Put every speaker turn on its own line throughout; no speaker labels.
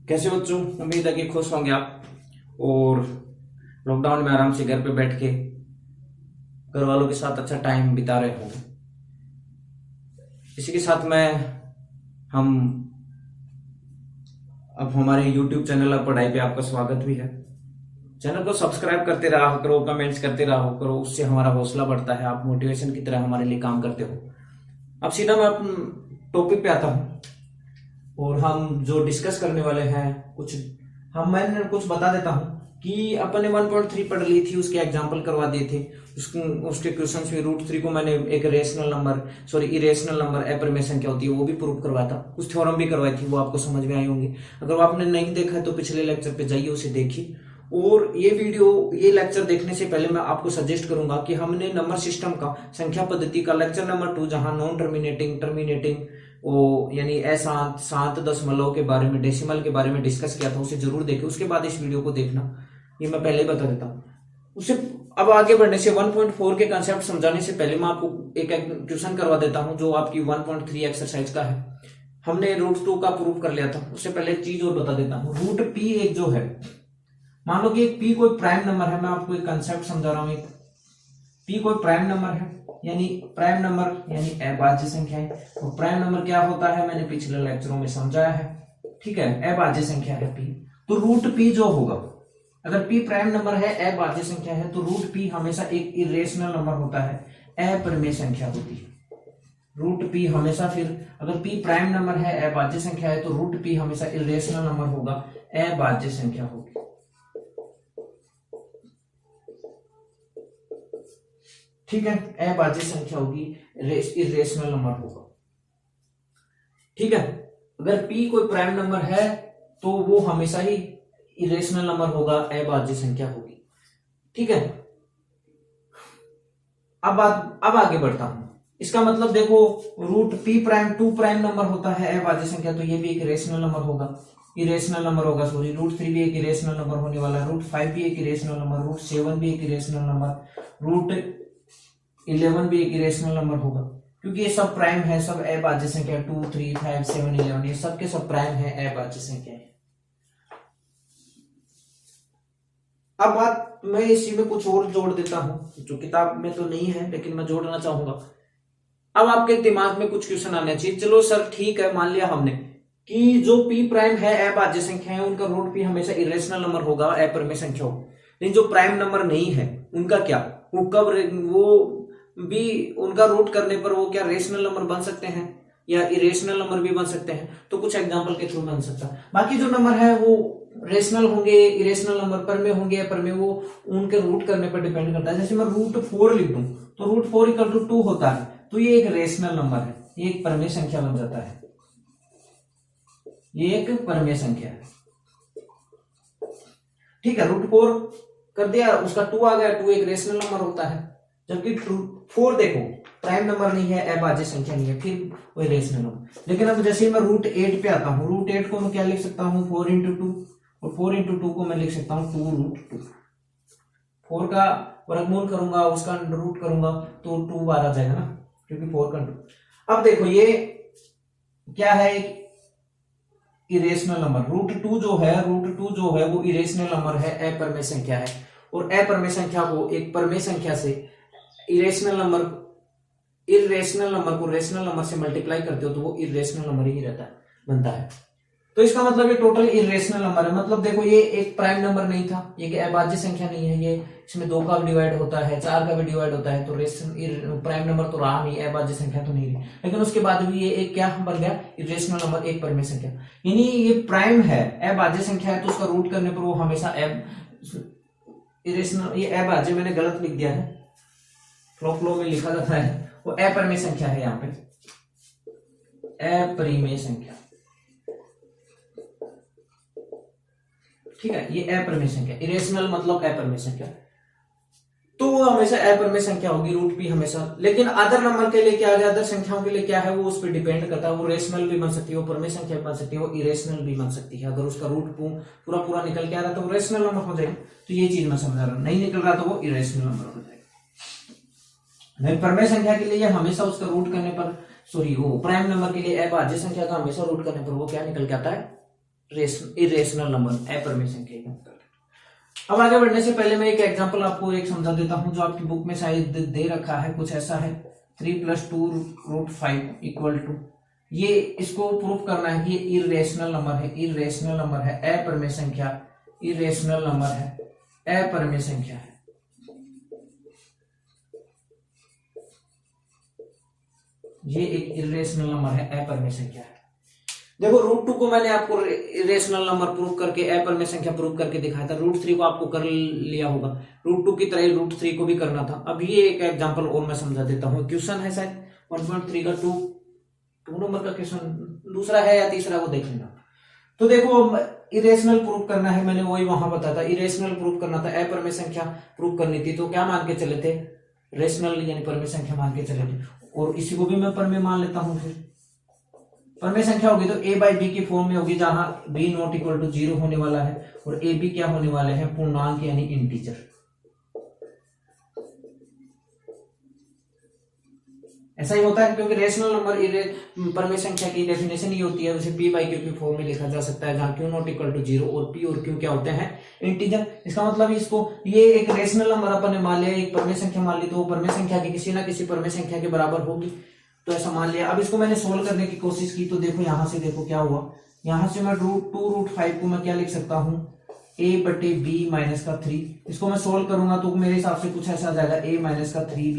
कैसे बच्चों, उम्मीद है कि खुश होंगे आप और लॉकडाउन में आराम से घर पे बैठ के घर वालों के साथ अच्छा टाइम बिता रहे होंगे। इसी के साथ में हम अब हमारे YouTube चैनल अब पढ़ाई पे आपका स्वागत भी है। चैनल को सब्सक्राइब करते रहा करो, कमेंट्स करते रहा करो, उससे हमारा हौसला बढ़ता है। आप मोटिवेशन की तरह हमारे लिए काम करते हो। अब सीधा मैं टॉपिक पे आता हूँ और हम जो डिस्कस करने वाले हैं मैंने कुछ बता देता हूँ कि अपन ने 1.3 पढ़ ली थी, उसके एग्जाम्पल करवा दिए थे। उसके क्वेश्चंस में √3 को मैंने एक इरेशनल नंबर एप्रमेशन क्या होती है वो भी प्रूव करवाया था। कुछ थ्योरम भी करवाई थी, वो आपको समझ में आई होंगी। अगर आपने नहीं देखा है तो पिछले लेक्चर पे जाइए, उसे देखिए। और ये लेक्चर देखने से पहले मैं आपको सजेस्ट करूंगा कि हमने नंबर सिस्टम का, संख्या पद्धति का लेक्चर नंबर 2 जहां नॉन टर्मिनेटिंग यानी अशांत, शांत दशमलव के बारे में, डेसिमल के बारे में डिस्कस किया था, उसे जरूर देखें। उसके बाद इस वीडियो को देखना, ये मैं पहले ही बता देता हूँ। उसे अब आगे बढ़ने से 1.4 के कंसेप्ट समझाने से पहले मैं आपको एक क्वेश्चन करवा देता हूँ जो आपकी 1.3 एक्सरसाइज का है। हमने √2 का प्रूव कर लिया था। उससे पहले एक चीज और बता देता हूँ। √p एक जो है, मान लो कि एक p कोई प्राइम नंबर है। मैं आपको एक कंसेप्ट समझा रहा हूँ। एक p कोई प्राइम नंबर है, यानी प्राइम नंबर यानी अभाज्य संख्या है। तो प्राइम नंबर क्या होता है मैंने पिछले लेक्चरों में समझाया है, ठीक है। अभाज्य संख्या है p, तो √p जो होगा, अगर p प्राइम नंबर है, अभाज्य संख्या है, तो √p हमेशा एक इरेशनल नंबर होता है, अपरिमेय संख्या होती है। √p हमेशा, फिर अगर p प्राइम नंबर है, अभाज्य संख्या है, तो √p हमेशा इरेशनल नंबर होगा, अभाज्य संख्या होगी। ठीक है, अभाज्य संख्या होगी, इरेशनल नंबर होगा। ठीक है, अगर p कोई प्राइम नंबर है तो वो हमेशा ही इरेशनल नंबर होगा, अभाज्य संख्या होगी। ठीक है, अब आगे बढ़ता हूं। इसका मतलब देखो, √p प्राइम 2 प्राइम नंबर होता है, अभाज्य संख्या, तो ये भी एक इरेशनल नंबर होगा, सॉरी। √3 भी एक इरेशनल नंबर होने वाला है, √5 भी एक इरेशनल नंबर, √7 भी एक इरेशनल नंबर, √11 भी एक इरेशनल नंबर होगा, क्योंकि ये सब प्राइम है, सब अभाज्य संख्या। 2, 3, 5, 7, 11 ये सब के सब प्राइम है, अभाज्य संख्या है। अब बात मैं इसी में कुछ और जोड़ देता हूं जो किताब में तो नहीं है, लेकिन मैं जोड़ना चाहूंगा। अब आपके दिमाग में कुछ क्वेश्चन आने चाहिए। चलो सर ठीक है, मान लिया हमने कि जो p प्राइम है, अभाज्य संख्या है, उनका √p हमेशा इरेशनल नंबर होगा, अपरिमेय संख्या होगा। लेकिन जो प्राइम नंबर नहीं है उनका क्या, वो भी उनका रूट करने पर वो क्या रेशनल नंबर बन सकते हैं या इरेशनल नंबर भी बन सकते हैं। तो कुछ एग्जांपल के थ्रू बन सकता है। बाकी जो नंबर है वो रेशनल होंगे, इरेशनल नंबर पर में होंगे, पर में वो उनके रूट करने पर डिपेंड करता है। जैसे मैं √4 लिख दूं तो √4 = 2 होता है, तो ये एक रेशनल नंबर है, ये एक परमेय संख्या बन जाता है, ये एक परमेय संख्या है। ठीक है, √4 कर दिया, उसका 2 आ गया, 2 एक रेशनल नंबर होता है। जबकि 4 देखो प्राइम नंबर नहीं है, अभाज्य संख्या नहीं है, फिर वही रेशनल नंबर। लेकिन अब जैसे मैं √8 पे आता हूँ, √8 को मैं क्या लिख सकता हूँ, 4 × 2, और 4 × 2 को मैं लिख सकता हूँ 2√2। 4 का वर्गमूल करूंगा, उसका रूट करूंगा तो 2 बार आ जाएगा ना, क्योंकि 4 का 2। अब देखो ये क्या है, इरेशनल नंबर। √2 जो है वो इरेशनल नंबर है, अपरिमेय संख्या है। और अपरिमेय संख्या को एक परमेय संख्या से इरेशनल नंबर को रेशनल नंबर से मल्टीप्लाई करते हो तो वो इरेशनल नंबर ही रहता है, बनता है। तो इसका मतलब ये टोटल इरेशनल नंबर है। मतलब देखो ये एक प्राइम नंबर नहीं था, ये अभाज्य संख्या नहीं है, ये इसमें 2 का भी डिवाइड होता है, 4 का भी डिवाइड होता है, तो प्राइम नंबर तो रहा नहीं, अभाज्य संख्या तो नहीं रही। लेकिन उसके बाद भी ये एक क्या बन गया, इरेशनल नंबर, एक परमेय संख्या। यानी ये प्राइम है, अभाज्य संख्या है, तो उसका रूट करने पर वो हमेशा इरेशनल, ये अभाज्य मैंने गलत लिख दिया है, फ्लो में लिखा जाता है, वो अपरिमेय संख्या है। यहाँ पे अपरिमेय संख्या, ठीक है, ये अपरिमेय संख्या, इरेशनल मतलब अपरिमेय संख्या, तो वो हमेशा अपरिमेय संख्या होगी, √p हमेशा। लेकिन अदर नंबर के लिए क्या है, अदर संख्याओं के लिए क्या है, वो उस पर डिपेंड करता है। वो रेशनल भी बन सकती है, वो परमेय संख्या बन सकती है, वो इरेशनल भी बन सकती है। अगर उसका रूट पूरा निकल के आ रहा तो वो रेशनल नंबर हो जाएगा। तो ये चीज मैं समझा रहा हूं, नहीं निकल रहा तो वो इरेशनल नंबर हो जाएगा। नहीं, परमेय संख्या के लिए हमेशा उसका रूट करने पर, वो प्राइम नंबर के लिए अभाज्य संख्या का हमेशा रूट करने पर वो क्या निकल के आता है, इरेशनल नंबर, अपरिमेय संख्या का मतलब। अब आगे बढ़ने से पहले मैं एक एग्जांपल आपको एक समझा देता हूं जो आपकी बुक में शायद दे रखा है, कुछ ऐसा है 3 + 2√5 इक्वल टू, ये इसको प्रूफ करना है कि ये इरेशनल नंबर है, इरेशनल नंबर है, अपरिमेय संख्या, इरेशनल नंबर है, अपरिमेय संख्या है। ये एक इरेशनल नंबर है, अपरिमेय संख्या है। देखो √2 को मैंने आपको इरेशनल नंबर प्रूव करके, अपरिमेय संख्या प्रूव करके दिखाया था। √3 को आपको कर लिया होगा, √2 की तरह √3 को भी करना था। अब ये एक एग्जांपल और मैं समझा देता हूँ। क्वेश्चन है शायद 1.3 का 2 नंबर का क्वेश्चन, दूसरा है या तीसरा वो देख लेना। तो देखो इरेशनल प्रूव करना है, मैंने वही वहां बताया था, इरेशनल प्रूव करना था, अपरिमेय संख्या प्रूव करनी थी। तो क्या मान के चले थे, रेशनल यानी परिमेय संख्या मान के चले थे, और इसी को भी मैं परिमेय मान लेता हूं। फिर परिमेय संख्या होगी तो a/b की फॉर्म में होगी, जहां b ≠ 0 होने वाला है और ab क्या होने वाले हैं, पूर्णांक यानी इंटीजर। ऐसा ही होता है क्योंकि रेशनल नंबर परिमेय संख्या की डेफिनेशन ये होती है, उसे p/q की फॉर्म में लिखा जा सकता है, जहां q ≠ 0 और p और q क्या होते हैं, इंटीजर। इसका मतलब इसको, ये एक रेशनल नंबर अपन ने मान लिया, एक परिमेय संख्या मान ली, तो वो परिमेय संख्या की किसी ना किसी परिमेय संख्या के बराबर होगी, तो ऐसा मान लिया। अब इसको मैंने सोल्व करने की कोशिश की, तो देखो यहां से देखो क्या हुआ, यहां से मैं √2√5 को मैं क्या लिख सकता हूं, a/b-3। इसको मैं सोल्व करूंगा तो मेरे हिसाब से कुछ ऐसा आ जाएगा, a-3b/b।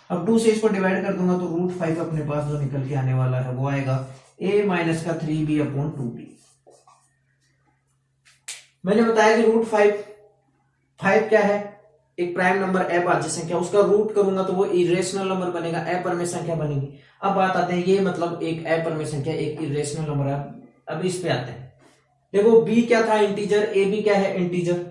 अब 2 से इसको डिवाइड कर दूंगा तो √5 अपने पास जो निकल के आने वाला है वो आएगा a-3b/2b। मैंने बताया कि √5 क्या है, एक प्राइम नंबर, अभाज्य संख्या, उसका रूट करूंगा तो वो इरेशनल नंबर बनेगा, अपरिमेय संख्या बनेगी। अब बात आते हैं, ये मतलब एक अपरिमेय संख्या, एक इरेशनल नंबर है। अब इस पे आते हैं, देखो b क्या था, इंटीजर, ab क्या है, इंटीजर।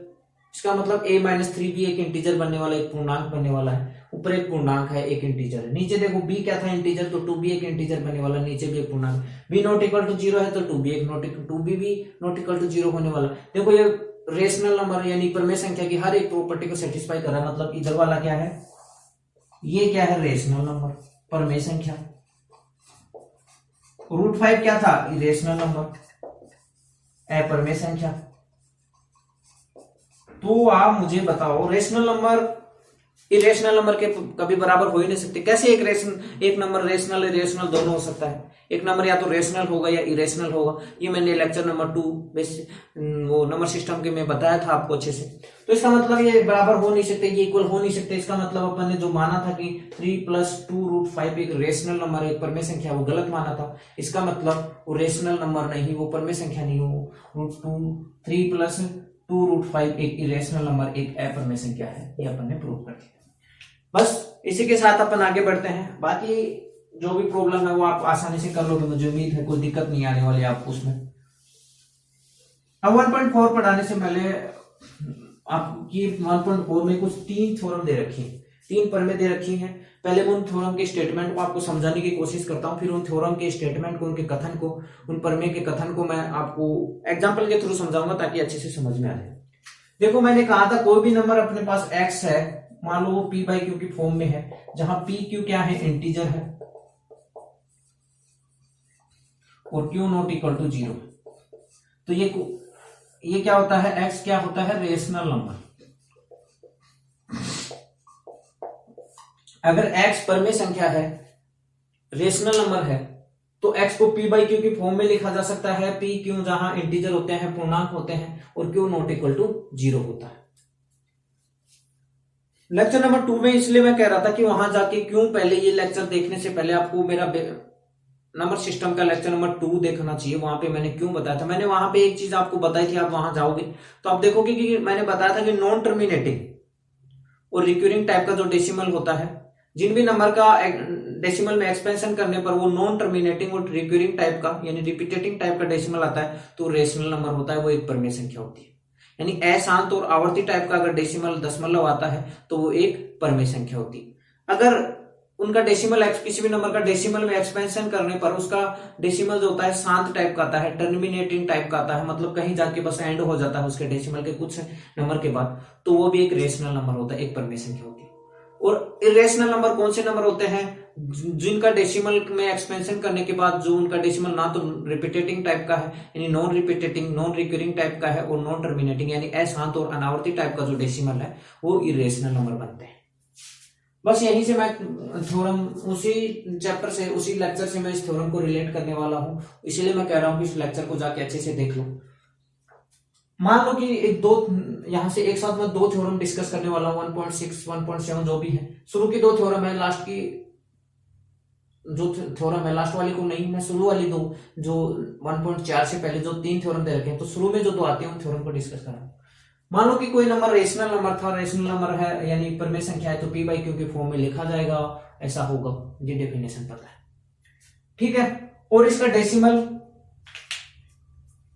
इसका मतलब a-3b एक इंटीजर बनने वाला, एक पूर्णांक बनने वाला है। ऊपर एक पूर्णांक है, एक इंटीजर है। नीचे देखो b क्या था, इंटीजर, तो 2b एक इंटीजर बनने वाला, नीचे भी एक पूर्णांक। b ≠ 0 है तो 2b भी ≠ 0 होने वाला। देखो ये रेशनल नंबर यानी परिमेय संख्या की हर एक प्रॉपर्टी को सेटिस्फाई कर रहा है। मतलब इधर वाला क्या है, ये क्या है, रेशनल नंबर, परिमेय संख्या। √5 क्या था, इरेशनल नंबर, अपरिमेय संख्या। तो आप मुझे बताओ, रेशनल नंबर इरेशनल नंबर के कभी बराबर हो ही नहीं सकते। कैसे एक नंबर रेशनल इरेशनल दोनों हो सकता है? एक नंबर या तो रेशनल होगा या इरेशनल होगा। ये मैंने लेक्चर नंबर 2 वो नंबर सिस्टम के में बताया था आपको अच्छे से। तो इसका मतलब ये बराबर हो नहीं सकते, ये इक्वल हो नहीं सकते। इसका मतलब अपन ने जो माना था कि 3 + 2√5 एक रेशनल नंबर, एक परिमेय संख्या, वो गलत माना था। इसका मतलब वो रेशनल नंबर नहीं, वो परिमेय संख्या नहीं हो। 3 + 2√5 एक इरेशनल नंबर, एक अपरिमेय संख्या है, ये अपन ने प्रूव कर दिया। बस इसी के साथ अपन आगे बढ़ते हैं। बाकी जो भी प्रॉब्लम है वो आप आसानी से कर लोगे, मुझे उम्मीद है कोई दिक्कत नहीं आने वाली आपको उसमें। अब 1.4 पढ़ाने से पहले आपकी 1.4 में कुछ 3 थ्योरम दे रखी है, 3 परिमेय दे रखी हैं। पहले मैं उन थ्योरम के स्टेटमेंट को आपको समझाने की कोशिश करता हूं, फिर उन थ्योरम के स्टेटमेंट को, उनके कथन को, उन परिमेय के कथन को मैं आपको एग्जाम्पल के थ्रू समझाऊंगा ताकि अच्छे से समझ में आ जाए। देखो मैंने कहा था कोई भी नंबर अपने पास x है, मान लो वो p/q की फॉर्म में है, जहां p/q क्या है, इंटीजर है, और q ≠ 0, तो ये क्या होता है, x क्या होता है, रेशनल नंबर। अगर x परिमेय संख्या है, रेशनल नंबर है, तो x को p/q की फॉर्म में लिखा जा सकता है। p/q जहां इंटीजर होते हैं, पूर्णांक होते हैं, और q ≠ 0 होता है। लेक्चर नंबर 2 में इसलिए मैं कह रहा था कि वहां जाके क्यों, पहले ये लेक्चर देखने से पहले आपको मेरा नंबर सिस्टम का लेक्चर नंबर 2 देखना चाहिए। वहां पे मैंने क्यों बताया था, मैंने वहां पे एक चीज आपको बताई थी। आप वहां जाओगे तो आप देखोगे कि मैंने बताया था कि नॉन टर्मिनेटिंग और रिक्यूरिंग टाइप का जो डेसिमल होता है, जिन भी नंबर का डेसिमल में एक्सपेंशन करने पर वो नॉन टर्मिनेटिंग और रिक्यूरिंग टाइप का यानी रिपीटेटिंग टाइप का डेसिमल आता है, तो रेशनल नंबर होता है, वो एक परिमेय संख्या होती है। यानी अशांत और आवर्ती टाइप का अगर डेसिमल दशमलव आता है तो वो एक परिमेय संख्या होती है। अगर उनका डेसिमल किसी भी नंबर का डेसिमल में एक्सपेंशन करने पर उसका डेसिमल जो होता है शांत टाइप का आता है, टर्मिनेटिंग टाइप का आता है, मतलब कहीं जाके बस एंड हो जाता है उसके डेसिमल के कुछ नंबर के बाद, तो वो भी एक रेशनल नंबर होता है, एक परिमेय संख्या होती है। और इरेशनल नंबर कौन से नंबर होते हैं, जिनका डेसिमल में एक्सपेंशन करने के बाद जो उनका डेसिमल ना तो रिपीटेटिंग टाइप का है यानी non repeating, non recurring type का है, और नॉन टर्मिनेटिंग यानी अशांत और अनावर्ती टाइप का जो डेसिमल है वो इरेशनल नंबर बनते हैं। बस यहीं से मैं थ्योरम उसी चैप्टर से, उसी लेक्चर से मैं इस थ्योरम को रिलेट करने वाला हूं, इसीलिए मैं कह रहा हूं कि इस लेक्चर को जाके अच्छे से देख लो। मान लो कि यहां से एक साथ मैं दो थ्योरम डिस्कस करने वाला हूं, 1.6 1.7 जो भी है। शुरू की दो थ्योरम है, लास्ट की जो थ्योरम है लास्ट वाली को नहीं, मैं शुरू वाली दो जो 1.4 से पहले जो 3 थ्योरम दे रखे हैं, तो शुरू में जो दो आते हैं उन थ्योरम को डिस्कस कर रहा हूं। मान लो कि कोई नंबर रेशनल नंबर था, रेशनल नंबर है यानी परिमेय संख्या है, तो पी बाई क्यू के फॉर्म में लिखा जाएगा, ऐसा होगा, ये डेफिनेशन पता है, ठीक है। और इसका डेसिमल,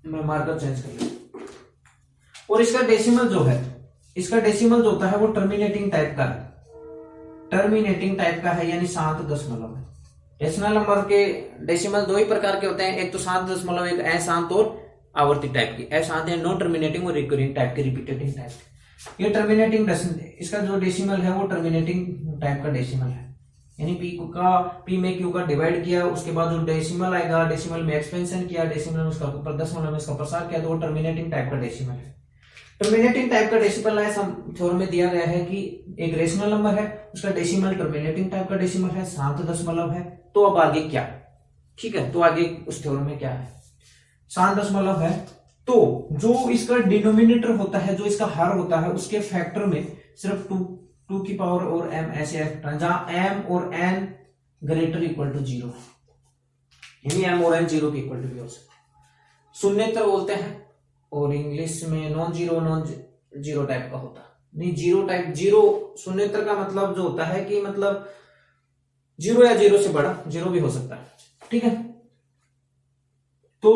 मैं मार्कर चेंज कर लूं, और इसका डेसिमल जो है, इसका डेसिमल जो होता है वो टर्मिनेटिंग टाइप का है, टर्मिनेटिंग टाइप का है यानी 7 दशमलव है। रेशनल नंबर के डेसिमल दो ही प्रकार के होते हैं, एक तो 7 दशमलव, एक अशांत और आवर्ती टाइप की। अशांत है नॉन टर्मिनेटिंग और रिकरिंग टाइप की, रिपीटेटिंग टाइप की। ये टर्मिनेटिंग, इसका जो डेसिमल है वो टर्मिनेटिंग टाइप का डेसिमल है, यानी पी में क्यू का डिवाइड किया, उसके बाद जो डेसिमल आएगा, डेसिमल में एक्सपेंशन किया, डेसिमल में उसका दशमलव में इसका प्रसार किया, तो वो टर्मिनेटिंग टाइप का डेसिमल है। टर्मिनेटिंग टाइप का डेसिमल है, थ्योरम में दिया गया है कि एक रेशनल नंबर है, उसका डेसिमल टर्मिनेटिंग टाइप का डेसिमल है, 7 दशमलव है। तो अब आगे क्या, ठीक है, तो आगे उस थ्योरम में क्या है, 7 दशमलव है, तो जो इसका डिनोमिनेटर होता है, जो इसका हर होता है, उसके फैक्टर में सिर्फ 2 की पावर और m ऐसे है, जहां m और n ग्रेटर इक्वल टू 0 यानी m और n 0 के इक्वल टू भी हो सकता है। शून्येतर बोलते हैं, और इंग्लिश में नॉन जीरो टाइप का होता है, नहीं जीरो टाइप, जीरो शून्येतर का मतलब जो होता है कि मतलब 0 या 0 से बड़ा, 0 भी हो सकता है, ठीक है। तो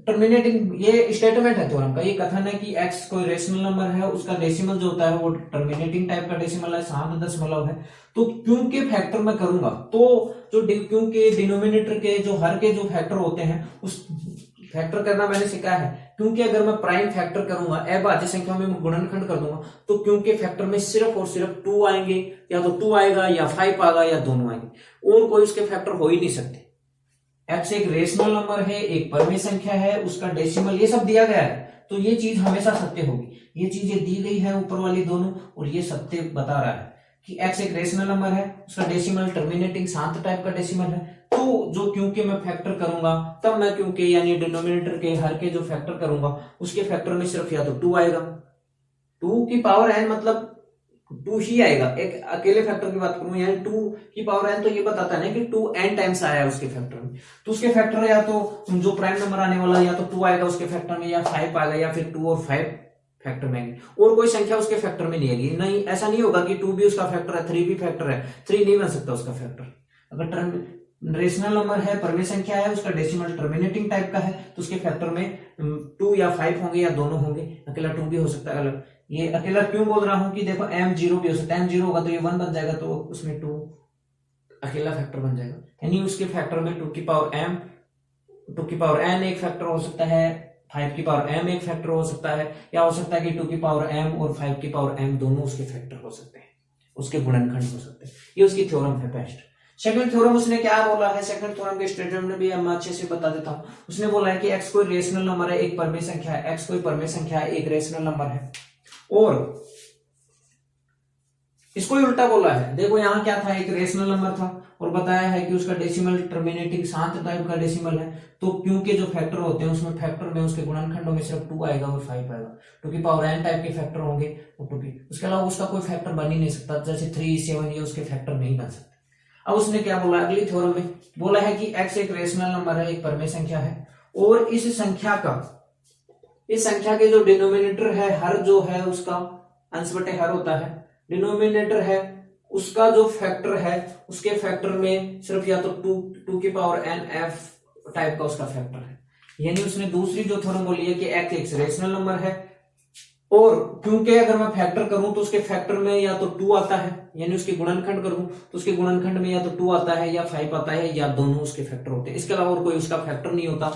टर्मिनेटिंग, ये स्टेटमेंट है थ्योरम का, ये कथन है कि x कोई रेशनल नंबर है, उसका डेसिमल जो होता है वो टर्मिनेटिंग टाइप का डेसिमल है, 7 दशमलव है। तो क्यों के फैक्टर में करूंगा, तो जो क्यों के डिनोमिनेटर के जो हर के जो फैक्टर होते हैं उस फैक्टर करना मैंने सिखाया है, क्योंकि अगर मैं प्राइम फैक्टर करूंगा, अभाज्य संख्या में गुणनखंड कर दूंगा, तो क्योंकि फैक्टर में सिर्फ और सिर्फ 2 आएंगे, या तो 2 आएगा या 5 आएगा या दोनों आएंगे, और कोई उसके फैक्टर हो ही नहीं सकते। x एक रेशनल नंबर है, एक परिमेय संख्या है, उसका डेसिमल, ये सब दिया गया है, तो ये चीज हमेशा सत्य होगी। ये चीजें दी गई है ऊपर वाली दोनों, और ये सत्य बता रहा है कि x एक रेशनल नंबर है, उसका डेसिमल टर्मिनेटिंग 7 टाइप का डेसिमल है। तो जो क्योंकि मैं फैक्टर करूंगा, तब मैं क्योंकि यानी डिनोमिनेटर के हर के जो फैक्टर करूंगा उसके फैक्टर में सिर्फ या तो 2 आएगा, 2 की पावर n मतलब 2 ही आएगा। एक अकेले फैक्टर की बात करूं यानी 2 की पावर n, तो ये बताता है कि 2 n टाइम्स आया है उसके फैक्टर में, तो उसके फैक्टर या तो जो प्राइम नंबर आने वाला या तो 2 आएगा उसके फैक्टर में, या 5 आएगा, या फिर 2 और 5 फैक्टर में आएंगे, और कोई संख्या उसके फैक्टर में नहीं आएगी। नहीं, ऐसा नहीं होगा कि 2 भी उसका फैक्टर है, 3 भी फैक्टर है, 3 नहीं बन सकता उसका फैक्टर। अगर रेशनल नंबर है, परिमेय संख्या है, उसका डेसिमल टर्मिनेटिंग टाइप का है, तो उसके फैक्टर में 2 या 5 होंगे या दोनों होंगे, अकेला 2 भी हो सकता है। अलग ये अकेला क्यों बोल रहा हूं कि देखो m 0 भी हो सकता है, m 0 होगा तो ये 1 बन जाएगा, तो उसमें 2 अकेला फैक्टर बन जाएगा, यानी उसके फैक्टर में 2 की पावर m, 2 की पावर n एक फैक्टर हो सकता है, 5 की पावर m एक फैक्टर हो सकता है, या हो सकता है कि 2 की पावर m और 5 की पावर m दोनों उसके फैक्टर हो सकते हैं, उसके गुणनखंड हो सकते हैं। ये उसकी थ्योरम है बेस्ट। सेकंड थ्योरम उसने क्या बोला है, सेकंड थ्योरम के स्टेटमेंट में भी मैं अच्छे से बता देता हूं। उसने बोला है कि x कोई रेशनल नंबर है, एक परिमेय संख्या है, x कोई परिमेय संख्या है, एक रेशनल नंबर है, और इसको ही उल्टा बोला है। देखो यहाँ क्या था, एक रेशनल नंबर था और बताया है कि उसका डेसिमल टर्मिनेटिंग 7 टाइप का डेसिमल है, तो क्योंकि जो फैक्टर होते हैं उसमें फैक्टर में उसके गुणनखंडों में सिर्फ 2 आएगा और 5 आएगा, 2 की पावर n टाइप के फैक्टर होंगे, और 2 की, उसके अलावा उसका कोई फैक्टर बन ही नहीं सकता, जैसे 3 7 ये उसके फैक्टर नहीं बन सकते। अब उसने क्या बोला अगली थ्योरम में, बोला है कि x एक रेशनल नंबर है, एक परिमेय संख्या है, और इस संख्या के जो डिनोमिनेटर है, हर जो है उसका अंश बटे हर होता है, डिनोमिनेटर है उसका जो फैक्टर है उसके फैक्टर में सिर्फ या तो 2 की पावर n f टाइप का उसका फैक्टर है। यानी उसने दूसरी जो थ्योरम बोली है कि x एक रेशनल नंबर है, और क्योंकि अगर मैं फैक्टर करूं तो उसके फैक्टर में या तो 2 आता है, यानी उसके गुणनखंड करूं तो उसके गुणनखंड में या तो 2 आता है या 5 आता है, या दोनों उसके फैक्टर होते हैं, इसके अलावा और कोई उसका फैक्टर नहीं होता।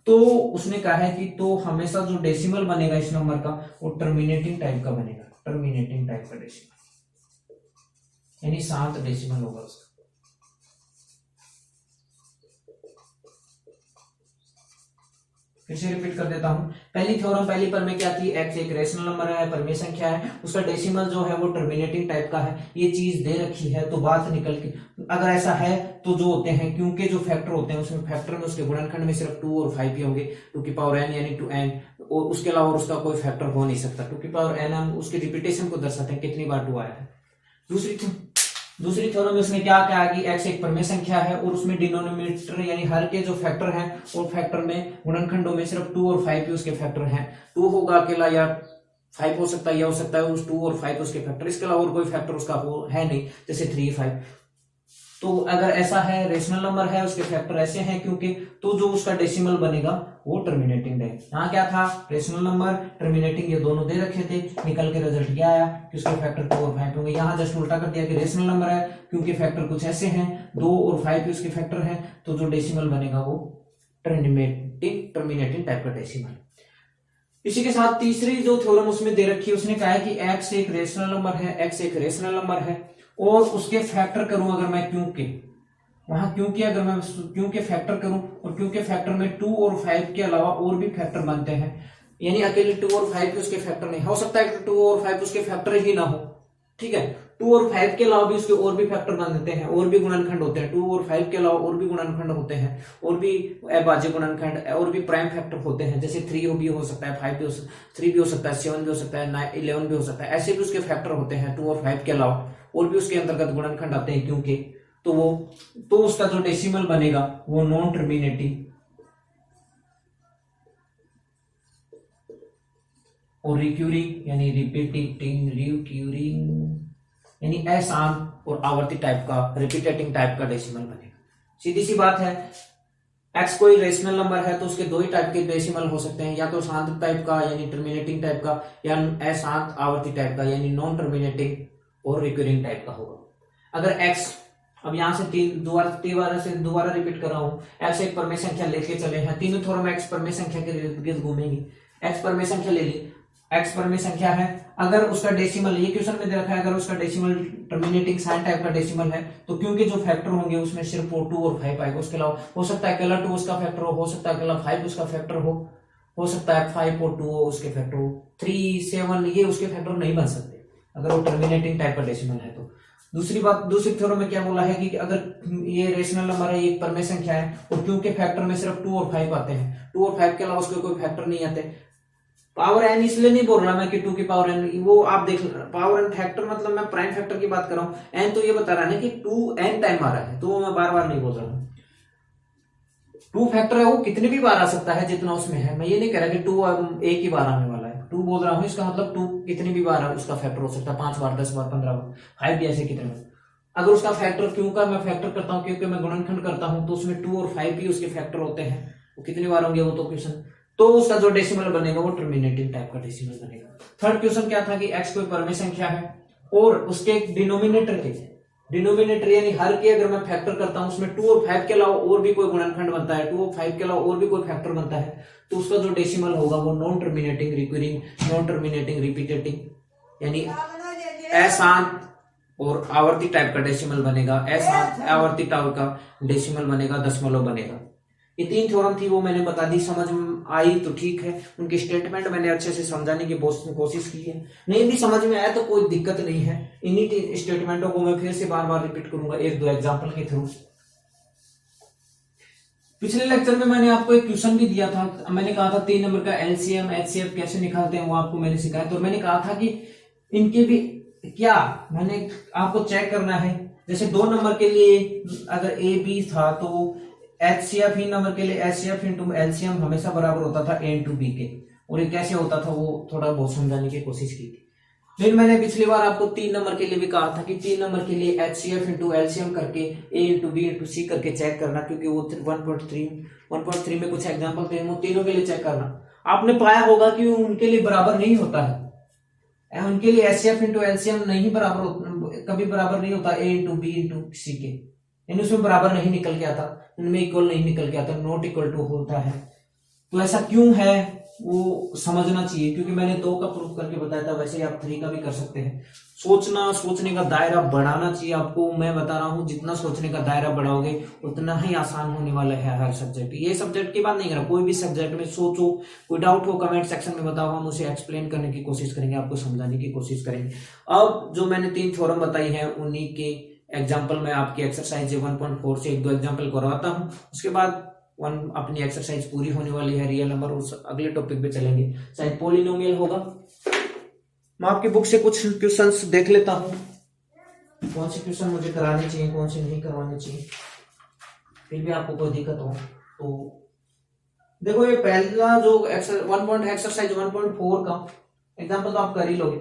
तो उसने कहा है कि तो हमेशा जो डेसिमल बनेगा इस नंबर का वो टर्मिनेटिंग टाइप का बनेगा, टर्मिनेटिंग टाइप का डेसिमल, यानी 7 डेसिमल होगा उसका। फिर से रिपीट कर देता हूं। पहली थ्योरम, पहली पर में क्या थी, एक्स एक रेशनल नंबर है, परमेय संख्या है, उसका डेसिमल जो है वो टर्मिनेटिंग टाइप का है, ये चीज दे रखी है तो बात निकल के, अगर ऐसा है तो जो होते हैं, क्योंकि जो फैक्टर होते हैं उसमें फैक्टर में उसके गुणनखंड में सिर्फ 2 और 5 ही होंगे, 2 की पावर n यानी 2n, और उसके अलावा उसका कोई फैक्टर हो नहीं सकता। 2 की पावर n हम उसके रिपीटेशन को दर्शाते हैं, कितनी बार 2 आया है। दूसरी थ्योरम में उसने क्या कहा कि x एक परमेय संख्या है और उसमें डिनोमिनेटर यानी हर के जो फैक्टर हैं और फैक्टर में गुणनखंडों में सिर्फ 2 और 5 ही उसके फैक्टर हैं। 2 होगा अकेला या 5 हो सकता है, या हो सकता है उस 2 और 5 उसके फैक्टर, इसके अलावा और कोई फैक्टर उसका हो है नहीं, जैसे 3, 5। तो अगर ऐसा है, रेशनल नंबर है, उसके फैक्टर ऐसे हैं क्योंकि, तो जो उसका डेसिमल बनेगा वो टर्मिनेटिंग है। यहाँ क्या था, रेशनल नंबर, टर्मिनेटिंग, ये दोनों दे रखे थे, निकल के रिजल्ट क्या आया कि उसके फैक्टर 2 और 5 होंगे। यहाँ जस्ट उल्टा कर दिया कि रेशनल नंबर है क्योंकि फैक्टर कुछ ऐसे हैं, 2 और 5 उसके फैक्टर हैं, तो जो डेसिमल बनेगा वो टर्मिनेटिंग टाइप का डेसिमल। इसी के साथ तीसरी जो थ्योरम उसमें दे रखी है, उसने कहा है कि x एक रेशनल नंबर है, x एक रेशनल नंबर है और उसके फैक्टर करूं अगर मैं क्योंकि, वहां क्योंकि अगर मैं क्योंकि फैक्टर करूं और क्योंकि फैक्टर में 2 और 5 के अलावा और भी फैक्टर बनते हैं, यानी अकेले 2 और 5 के उसके फैक्टर नहीं हो सकता है कि 2 और 5 उसके फैक्टर ही ना हो, ठीक है। 2 और 5 के अलावा भी उसके और भी फैक्टर बनते हैं, और भी गुणनखंड होते हैं। 2 और 5 के अलावा और भी गुणनखंड होते हैं, और भी अभाज्य गुणनखंड और भी प्राइम फैक्टर होते हैं, जैसे 3 भी हो सकता है, 5 भी हो सकता है, 3 भी हो सकता है, 7 भी हो सकता है, 11 भी हो सकता है। ऐसे भी उसके फैक्टर होते हैं 2 और 5 के अलावा, और भी उसके अंतर्गत गुणनखंड आते हैं क्योंकि, तो उसका जो डेसिमल बनेगा वो नॉन टर्मिनेटिंग और रिक्यूरिंग यानी रिक्यूरिंग यानी अशांत और आवर्ती टाइप का, रिपीटेटिंग टाइप का डेसिमल बनेगा। सीधी सी बात है, x कोई रेशनल नंबर है तो उसके 2 ही टाइप के डेसिमल हो सकते हैं, या तो शांत टाइप का यानी टर्मिनेटिंग टाइप का, या अशांत आवर्ती टाइप का यानी नॉन टर्मिनेटिंग और रिक्यूरिंग टाइप का होगा। अगर x, अब यहां से दोबारा रिपीट कर रहा हूं, x एक परमेय संख्या लेके चले हैं, तीनों थोड़ा में x परमेय संख्या के इर्द गिर्द घूमेंगे। x परमेय संख्या ले ली, x परमेय संख्या है, अगर उसका डेसिमल, ये क्वेश्चन में दे रखा है, अगर उसका डेसिमल टर्मिनेटिंग साइन टाइप का डेसिमल है, तो क्योंकि जो फैक्टर होंगे उसमें सिर्फ 2 और 5 आएगा, उसके अलावा हो सकता है अकेला 2 उसका फैक्टर हो सकता है अकेला 5 उसका फैक्टर हो सकता है 5 और 2 उसके फैक्टर हो, 3, 7 ये उसके फैक्टर नहीं बन सकते अगर वो टर्मिनेटिंग टाइप का डेसिमल है। तो दूसरी थ्योरम में क्या बोला है कि अगर ये रेशनल नंबर है, ये एक परमेय संख्या है, और क्योंकि फैक्टर में सिर्फ 2 और 5 आते हैं, 2 और 5 के अलावा उसके कोई फैक्टर नहीं आते। पावर एन इसलिए नहीं बोल रहा मैं कि 2 की पावर एन, वो आप देख, पावर एन फैक्टर मतलब मैं प्राइम फैक्टर की बात कर रहा हूं, एन तो ये बता रहा है ना कि 2n टाइम आ रहा है, तो वो मैं बार बार नहीं बोल रहा हूं। 2 फैक्टर है वो कितने भी बार आ सकता है जितना उसमें है, मैं ये नहीं कह रहा कि 2 एक ही बार आने वाला है, 2 बोल रहा हूं, इसका मतलब 2 कितनी भी बार उसका फैक्टर हो सकता है, 5 बार, 10 बार, 15 बार, 5 भी ऐसे कितने बार। अगर उसका फैक्टर क्यों का मैं फैक्टर करता हूं क्योंकि मैं गुणनखंड करता हूं, तो उसमें 2 और 5 भी उसके फैक्टर होते हैं, वो कितनी बार होंगे वो तो क्वेश्चन, तो उसका जो डेसिमल बनेगा वो टर्मिनेटिंग टाइप का डेसिमल बनेगा। थर्ड क्वेश्चन क्या था कि x कोई परमेय संख्या है और उसके डिनोमिनेटर यानी हर के अगर मैं फैक्टर करता हूं उसमें 2 और 5 के अलावा और भी कोई गुणनखंड बनता है, 2 और 5 के अलावा और भी कोई फैक्टर बनता है, तो उसका जो डेसिमल होगा वो non terminating, recurring, non terminating, repeating यानी अशांत और आवर्ती टाइप का डेसिमल बनेगा, अशांत आवर्ती टाइप का डेसिमल बनेगा, दशमलव बनेगा। ये 3 थ्योरम थी, वो मैंने बता दी, समझ में आई तो ठीक है। उनकी स्टेटमेंट मैंने अच्छे से समझाने की कोशिश की है, नहीं भी समझ में आया तो कोई दिक्कत नहीं है। इन्हीं स्टेटमेंटों को मैं फिर से बार बार रिपीट करूंगा 1-2 एग्जाम्पल के थ्रू। पिछले लेक्चर में मैंने आपको एक क्वेश्चन भी दिया था, मैंने कहा था 3 नंबर का एलसीएम एचसीएफ कैसे निकालते हैं वो आपको मैंने सिखाया, तो मैंने कहा था कि इनके भी क्या मैंने आपको चेक करना है, जैसे 2 नंबर के लिए अगर ए बी था तो एचसीएफ ही नंबर के लिए एचसीएफ इंटू एलसीएम हमेशा बराबर होता था ए इंटू बी के, और ये कैसे होता था वो थोड़ा बहुत समझाने की कोशिश की थी। फिर मैंने पिछली बार आपको 3 नंबर के लिए भी कहा था कि 3 नंबर के लिए एचसीएफ इंटू एलसीएम करके ए इंटू बी इंटू सी करके चेक करना, क्योंकि वो 1.3 में कुछ एग्जाम्पल थे, वो तीनों के लिए चेक करना। आपने पाया होगा कि उनके लिए बराबर नहीं होता है, उनके लिए एचसीएफ इंटू एलसीएम नहीं बराबर, कभी बराबर नहीं होता ए इंटू बी इंटू सी के, यानी उसमें बराबर नहीं निकल के आता, उनमें इक्वल नहीं निकल के आता, नॉट इक्वल टू होता है। तो ऐसा क्यों है वो समझना चाहिए, क्योंकि मैंने 2 का प्रूफ करके बताया था, वैसे ही आप 3 का भी कर सकते हैं। सोचने का दायरा बढ़ाना चाहिए आपको। मैं बता रहा हूँ जितना सोचने का दायरा बढ़ाओगे उतना ही आसान होने वाला है हर सब्जेक्ट। ये सब्जेक्ट की बात नहीं कर रहा, कोई भी सब्जेक्ट में सोचो, कोई डाउट हो कमेंट सेक्शन में बताओ, हम उसे एक्सप्लेन करने की कोशिश करेंगे, आपको समझाने की कोशिश करेंगे। अब जो मैंने 3 थ्योरम बताई है उन्हीं के एग्जाम्पल में आपकी एक्सरसाइज 1.4 से 1-2 एग्जाम्पल करवाता हूँ। उसके बाद अपनी एक्सरसाइज पूरी होने वाली है, रियल नंबर, उस अगले टॉपिक पे चलेंगे, शायद पॉलिनोमियल होगा। मैं आपकी बुक से कुछ क्वेश्चंस देख लेता हूँ, कौन से क्वेश्चन मुझे कराने चाहिए, कौन से नहीं करवाने चाहिए, फिर भी आपको कोई दिक्कत हो तो। देखो ये पहला जो एक्सरसाइज 1.4 का एग्जाम्पल तो आप कर ही लोगे।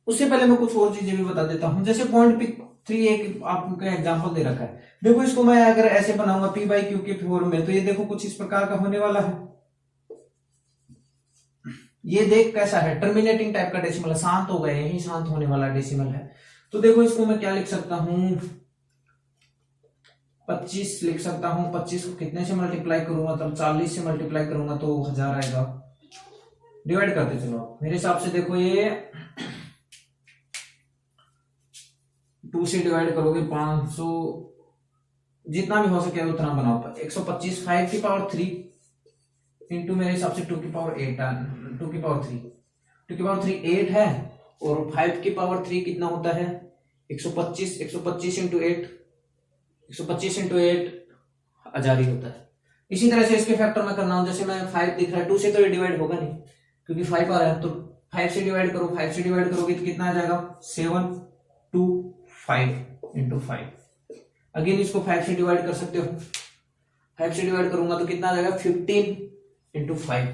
उससे पहले मैं कुछ और चीजें भी बता देता हूँ। जैसे पॉइंट पी 3 एक आपको एग्जाम्पल दे रखा है। देखो इसको मैं अगर ऐसे बनाऊंगा पी बाई क्यू के फॉर्म में, तो ये देखो कुछ इस प्रकार का होने वाला है। ये देख कैसा है, टर्मिनेटिंग टाइप का डेसिमल है, शांत हो गए, यही शांत होने वाला डेसिमल है। तो देखो इसको मैं क्या लिख सकता हूं, 25 लिख सकता हूं। 25 को कितने से मल्टीप्लाई करूंगा, तब 40 से मल्टीप्लाई करूंगा तो 1000 आएगा। डिवाइड करते चलो, मेरे हिसाब से देखो ये 2 से डिवाइड करोगे 500, जितना भी हो सके उतना बनाओ। 125 5 की पावर 3 इंटू मेरे हिसाब से 2 की पावर 8 2 की पावर 3 2 की पावर 3 8 है, और 5 की पावर 3 कितना होता है 125। 125 इंटू 8 125 इंटू 8 1000 ही होता है। इसी तरह से इसके फैक्टर में करना हूं, जैसे मैं 5 दिख रहा है, 2 से तो ये डिवाइड होगा नहीं क्योंकि 5 आ रहा है, तो 5 से डिवाइड करो। 5 से डिवाइड करोगे तो कितना आ जाएगा 7 2 5 इंटू 5। अगेन इसको 5 से डिवाइड कर सकते हो। 5 से डिवाइड करूंगा तो कितना आ जाएगा 15 इंटू 5।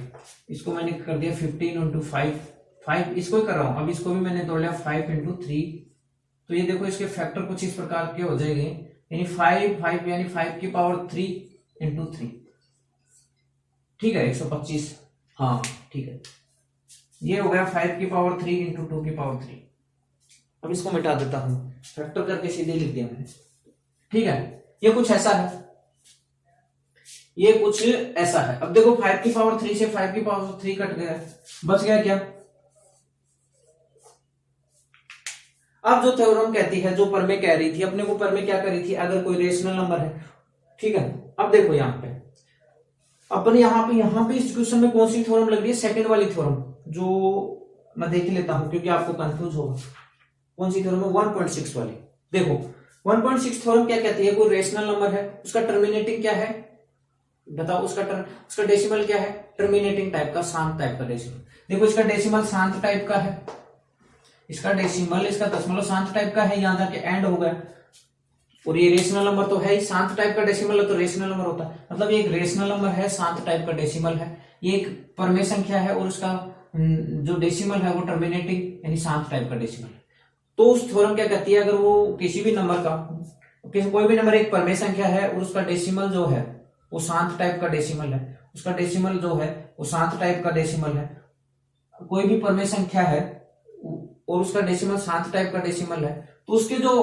इसको मैंने कर दिया 15 इंटू 5 इसको ही कर रहा हूं। अब इसको भी मैंने तोड़ लिया 5 इंटू 3। तो ये देखो इसके फैक्टर कुछ इस प्रकार के हो जाएंगे, यानी 5 यानी 5 की पावर 3 इंटू 3। ठीक है 125, हाँ ठीक है, ये हो गया 5 की पावर 3 इंटू 2 की पावर 3। अब इसको मिटा देता हूं, फैक्टर करके सीधे लिख दिया मैंने। ठीक है, ये कुछ ऐसा है, ये कुछ ऐसा है। अब देखो 5 की पावर 3 से 5 की पावर 3 कट गया, बच गया क्या। अब जो थ्योरम कहती है, जो परमे कह रही थी, अपने को परमे क्या कर रही थी, अगर कोई रेशनल नंबर है, ठीक है। अब देखो यहाँ पे अपने यहाँ पे इस क्वेश्चन में कौन सी थ्योरम लग रही है, सेकंड वाली थ्योरम, जो मैं देख लेता हूं क्योंकि आपको कंफ्यूज होगा। कौन सी थ्योरम है 1.6 वाली। देखो 1.6 थ्योरम क्या कहती है, कोई रेशनल नंबर है, उसका टर्मिनेटिंग क्या है बताओ, उसका डेसिमल क्या है, टर्मिनेटिंग टाइप का, शांत टाइप का डेसिमल। देखो इसका डेसिमल शांत टाइप का है, इसका डेसिमल, इसका दशमलव शांत टाइप का है, यहां जाके एंड हो गया। और ये रेशनल नंबर तो है ही, शांत टाइप का डेसिमल है तो रेशनल नंबर होता है, मतलब ये एक रेशनल नंबर है, शांत टाइप का डेसिमल है। ये एक परमेय संख्या है और उसका जो डेसिमल है वो टर्मिनेटिंग यानी शांत टाइप का डेसिमल है। तो उस थ्योरम क्या कहती है, अगर वो किसी भी नंबर का, कोई भी नंबर एक परमेय संख्या है और उसका डेसिमल जो है वो शांत टाइप का डेसिमल है, उसका डेसिमल जो है वो शांत टाइप का डेसिमल है, कोई भी परमेय संख्या है और उसका डेसिमल शांत टाइप का डेसिमल है, तो उसके जो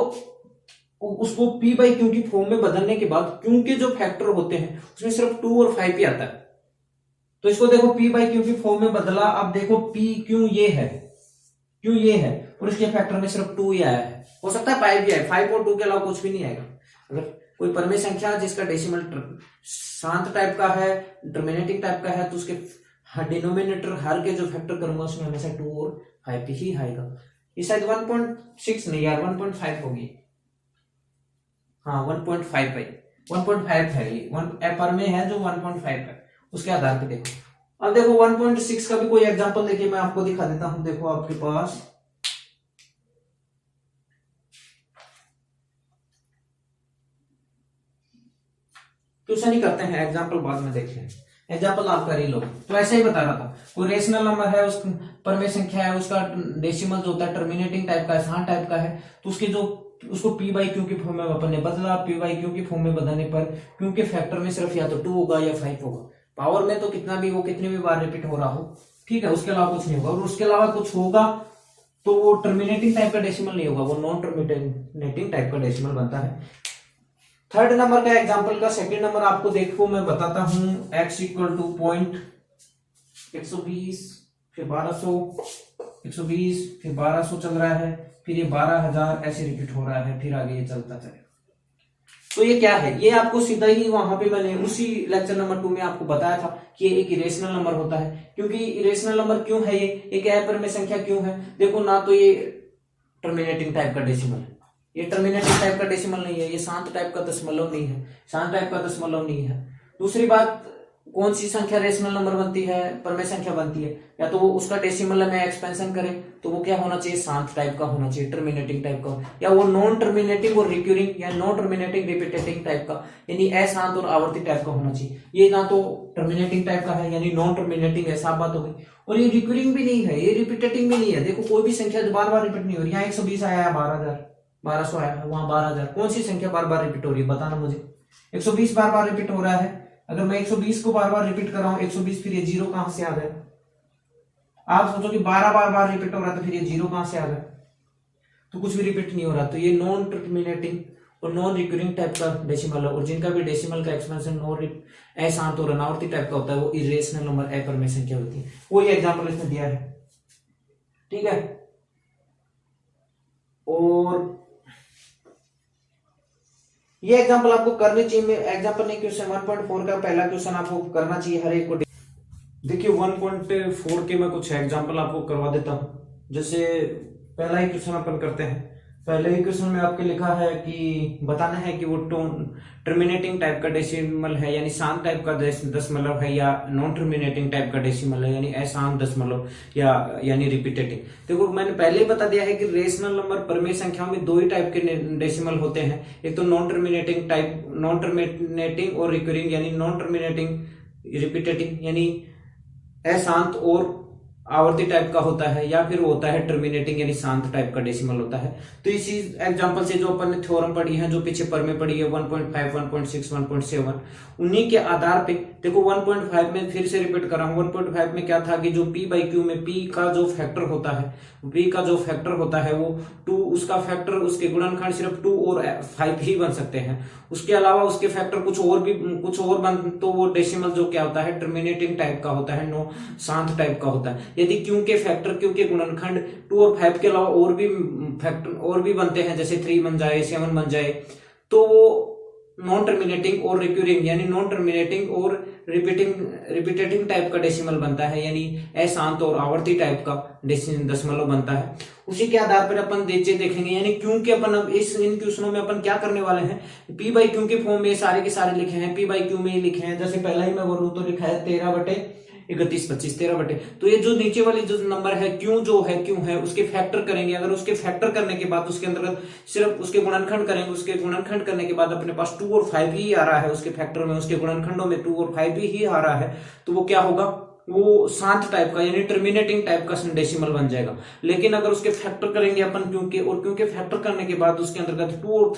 उसको पी बाई क्यू की फॉर्म में बदलने के बाद क्यू के जो फैक्टर होते हैं उसमें सिर्फ 2 और 5 ही आता है। तो इसको देखो पी बाई क्यू की फॉर्म में बदला। अब देखो पी क्यू ये है, क्यू ये है और इसके फैक्टर में सिर्फ 2 ही आया है, हो सकता है 5 भी आए, 5 और 2 के अलावा कुछ भी नहीं आएगा। अगर कोई परमेय संख्या जिसका डेसिमल शांत टाइप का है, टर्मिनेटिंग टाइप का है, तो उसके डिनोमिनेटर हर के जो फैक्टर करूंगा उसमें हमेशा 2 और 5 ही आएगा। ये शायद 1.6 नहीं यार 1.5 होगी, हाँ 1.5 है, 1.5 है ये, परमेय है जो 1.5 है, उसके आधार पे देखो। अब देखो 1.6 का भी कोई एग्जांपल देखिए, मैं आपको दिखा देता हूं। देखो आपके पास ट्यूशन ही करते हैं, एग्जांपल बाद में देखते हैं, एग्जांपल आप कर ही लो। तो ऐसे ही बता रहा था, कोई रेशनल नंबर है, उस परमेय संख्या है, उसका डेसिमल जो होता है टर्मिनेटिंग टाइप का है, शांत टाइप का है, तो उसकी जो उसको पी बाई क्यू की फॉर्म में अपन ने बदला। पी बाई क्यू की फॉर्म में बदलने पर क्यू के फैक्टर में सिर्फ या तो 2 होगा या 5 होगा, पावर में तो कितना भी वो कितनी भी बार रिपीट हो रहा हो, ठीक है, उसके अलावा कुछ नहीं होगा। और उसके अलावा कुछ होगा तो वो टर्मिनेटिंग टाइप का डेसिमल नहीं होगा, वो नॉन टर्मिनेटिंग टाइप का डेसिमल बनता है। थर्ड नंबर का एग्जांपल का सेकंड नंबर आपको देखो मैं बताता हूं, x इक्वल टू 120 फिर 1200, 120 फिर 1200 चल रहा है, फिर ये 12,000 ऐसे रिपीट हो रहा है, फिर आगे ये चलता चलेगा। तो ये क्या है, ये आपको सीधा ही वहां पे मैंने उसी लेक्चर नंबर 2 में आपको बताया था कि ये एक इरेशनल नंबर होता है। क्योंकि इरेशनल नंबर क्यों है, ये एक अपरिमेय संख्या क्यों है? देखो ना तो ये टर्मिनेटिंग टाइप का डेसिमल है, ये टर्मिनेटिंग टाइप का डेसिमल नहीं है, ये शांत टाइप का दशमलव नहीं है, शांत टाइप का दशमलव नहीं है। दूसरी बात, कौन सी संख्या रेशनल नंबर बनती है, परमेय संख्या बनती है? या तो वो उसका डेसिमल में एक्सपेंशन करे तो वो क्या होना चाहिए, शांत टाइप का होना चाहिए, टर्मिनेटिंग टाइप का, या वो नॉन टर्मिनेटिंग और रिक्यूरिंग या नॉन टर्मिनेटिंग रिपीटेटिंग टाइप का यानी अशांत और आवर्ती टाइप का होना चाहिए। ये ना तो टर्मिनेटिंग टाइप का है यानी नॉन टर्मिनेटिंग है, साफ बात हो गई, और ये रिक्यूरिंग भी नहीं है, ये रिपीटेटिंग भी नहीं है। देखो कोई भी संख्या बार बार रिपीट नहीं हो रही, यहाँ 120 आया है, 1200 आया है, वहां 12,000, कौन सी संख्या बार बार रिपीट हो रही है बताना मुझे। 120 बार बार रिपीट हो रहा है, अगर मैं 120 को बार बार रिपीट कर रहा हूं, 120 फिर ये जीरो कहां से आ गया? आप सोचो कि 12 बार बार रिपीट हो रहा है तो फिर ये जीरो कहां से आ गया? तो कुछ भी रिपीट नहीं हो रहा, तो ये नॉन टर्मिनेटिंग और नॉन रिकरिंग टाइप का डेसिमल है, और जिनका भी डेसिमल का एक्सपेंशन नॉन अशांत और अनावर्ती टाइप का होता है वो इरेशनल नंबर अपरिमेय संख्या होती है। वो ये एग्जांपल इसमें दिया है, ठीक है। और ये एग्जांपल आपको करनी चाहिए, एग्जांपल नहीं, क्वेश्चन 1.4 का पहला क्वेश्चन आपको करना चाहिए हर एक को। देखिए 1.4 के मैं कुछ एग्जांपल आपको करवा देता हूं। जैसे पहला ही क्वेश्चन अपन करते हैं। पहले ही क्वेश्चन में आपके लिखा है कि बताना है कि वो टर्मिनेटिंग टाइप का डेसिमल है यानी शांत टाइप का दशमलव है, या नॉन टर्मिनेटिंग टाइप का डेसिमल है यानी अशांत दशमलव या यानी रिपीटेटिंग। देखो मैंने पहले ही बता दिया है कि रेशनल नंबर परमेय संख्याओं में दो ही टाइप के डेसिमल होते हैं, एक तो non terminating type, non terminating और रिकरिंग यानी नॉन टर्मिनेटिंग रिपीटेटिंग यानी अशांत और आवर्ती टाइप का होता है, या फिर होता है टर्मिनेटिंग यानी शांत टाइप का डेसिमल होता है। तो इसी एग्जांपल से जो अपन ने थ्योरम पढ़ी है, जो पीछे परमेय पढ़ी है 1.5, 1.6, 1.7, उन्हीं के आधार पे देखो 1.5 में फिर से रिपीट कर रहा हूं। 1.5 में क्या था कि जो p बाई क्यू में p का जो फैक्टर होता है, p का जो फैक्टर होता है वो 2, उसका फैक्टर उसके गुणनखंड सिर्फ 2 और 5 ही बन सकते हैं, उसके अलावा उसके फैक्टर कुछ और बन, तो वो डेसिमल जो क्या होता है टर्मिनेटिंग टाइप का होता है, नो शांत टाइप का होता है। यदि क्यू के फैक्टर, क्यू के गुणनखंड 2 और 5 के अलावा और भी फैक्टर और भी बनते हैं, जैसे 3 बन जाए, 7 बन जाए, तो वो नॉन टर्मिनेटिंग और रिक्यूरिंग यानी नॉन टर्मिनेटिंग और रिपीटेटिंग टाइप का डेसिमल बनता है, यानी अशांत और आवर्ती टाइप का दशमलव बनता है। उसी के आधार पर अपन देखेंगे, यानी क्यों के अपन अब इन क्वेश्चनों में अपन क्या करने वाले हैं, पी बाई क्यू के फॉर्म में सारे के सारे लिखे हैं, पी बाई क्यू में ही लिखे हैं। जैसे पहला ही मैं बोलूं तो लिखा है 13/31, 13 तो ये जो नीचे वाली जो नंबर है क्यों है उसके फैक्टर करेंगे। अगर उसके फैक्टर करने के बाद उसके अंदर सिर्फ उसके गुणनखंड करेंगे, उसके गुणनखंड करने के बाद अपने पास 2 और 5 ही आ रहा है, उसके फैक्टर में, उसके गुणनखंडों में 2 और 5 ही आ रहा है, तो वो क्या होगा, वो शांत टाइप का यानी टर्मिनेटिंग टाइप का डेसिमल बन जाएगा। लेकिन अगर उसके फैक्टर करेंगे अपन क्यों के फैक्टर करने के बाद उसके अंतर्गत 2 और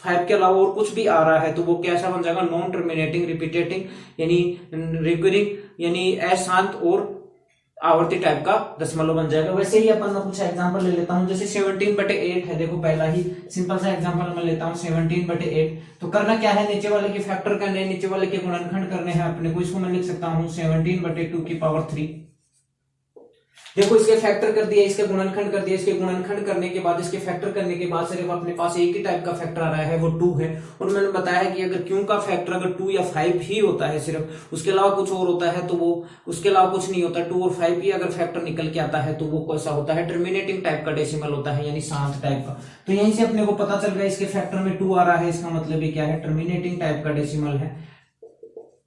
5 के अलावा और कुछ भी आ रहा है, तो वो कैसा बन जाएगा, नॉन टर्मिनेटिंग रिपीटेटिंग यानी रिकरिंग यानी अशांत और आवर्ती टाइप का दशमलव बन जाएगा। वैसे ही अपन कुछ एग्जांपल ले लेता हूं, जैसे 17/8 है। देखो पहला ही सिंपल सा एग्जांपल मैं लेता हूं 17/8। तो करना क्या है, नीचे वाले के फैक्टर करने, नीचे वाले के गुणनखंड करने हैं अपने को। इसको मैं लिख सकता हूं 17/2 की पावर 3। देखो इसके फैक्टर कर दिया, इसके गुणनखंड कर दिया, इसके गुणनखंड करने के बाद, इसके फैक्टर करने के बाद सिर्फ अपने पास एक ही टाइप का फैक्टर आ रहा है, वो 2 है। और मैंने बताया कि अगर क्यों का फैक्टर अगर 2 या 5 ही होता है सिर्फ, उसके अलावा कुछ और होता है तो वो उसके अलावा कुछ नहीं होता, 2 और 5 ही अगर फैक्टर निकल के आता है तो वो कैसा होता है, टर्मिनेटिंग टाइप का डेसिमल होता है यानी शांत टाइप का। तो यहीं से अपने को पता चल गया इसके फैक्टर में 2 आ रहा है, इसका मतलब ये क्या है, टर्मिनेटिंग टाइप का डेसिमल है